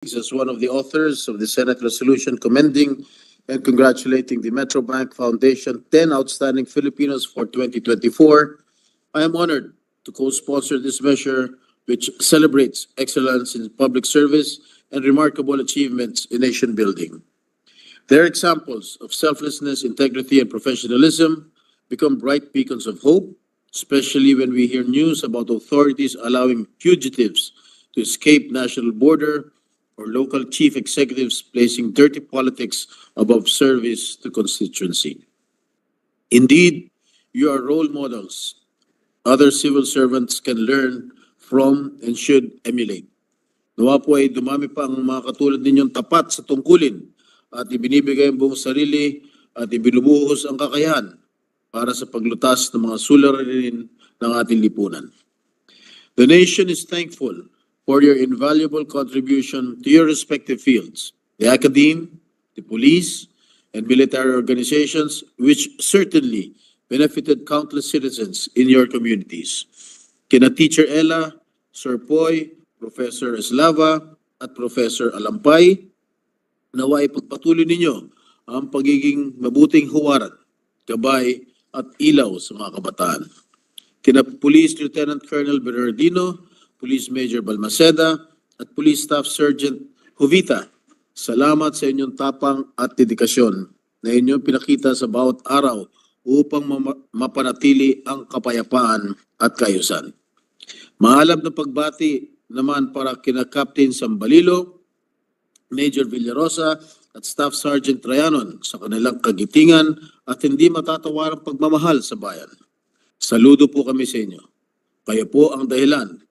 as one of the authors of the Senate resolution commending and congratulating the Metro Bank Foundation 10 Outstanding Filipinos for 2024. I am honored to co-sponsor this measure, which celebrates excellence in public service and remarkable achievements in nation building. Their examples of selflessness, integrity, and professionalism become bright beacons of hope, especially when we hear news about authorities allowing fugitives to escape national border or local chief executives placing dirty politics above service to constituency. Indeed, you are role models other civil servants can learn from and should emulate. Nawa po ay dumami pa ang mga katulad ninyong tapat sa tungkulin at ibinibigay ang buong sarili at ibinubuhos ang kakayahan para sa paglutas ng mga suliranin ng ating lipunan. The nation is thankful for your invaluable contribution to your respective fields, the academe, the police, and military organizations, which certainly benefited countless citizens in your communities. Kina Teacher Ella, Sir Poy, Professor Eslava, at Professor Alampay, naway pagpatuloy ninyo ang pagiging mabuting huwaran, gabay, at ilaw sa mga kabataan. Kina Police Lieutenant Colonel Bernardino, Police Major Balmaceda, at Police Staff Sergeant Jovita, salamat sa inyong tapang at dedikasyon na inyong pinakita sa bawat araw upang mapanatili ang kapayapaan at kaayusan. Mahalap na pagbati naman para kina Captain Sambalilo, Major Villarosa, at Staff Sergeant Trayanon sa kanilang kagitingan at hindi matatawarang pagmamahal sa bayan. Saludo po kami sa inyo. Kayo po ang dahilan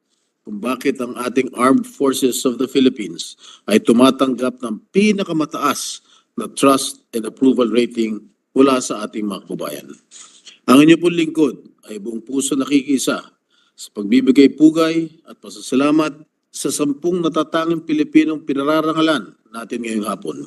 kung bakit ang ating Armed Forces of the Philippines ay tumatanggap ng pinakamataas na trust and approval rating mula sa ating mga kababayan. Ang inyo pong lingkod ay buong puso nakikisa sa pagbibigay pugay at pasasalamat sa 10 natatanging Pilipinong pinararangalan natin ngayong hapon.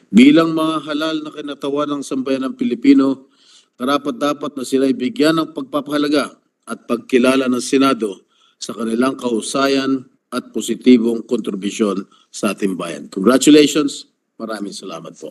Bilang mga halal na kinatawan ng sambayan ng Pilipino, karapat-dapat na sila bigyan ng pagpapahalaga at pagkilala ng Senado sa kanilang kahusayan at positibong kontribusyon sa ating bayan. Congratulations! Maraming salamat po.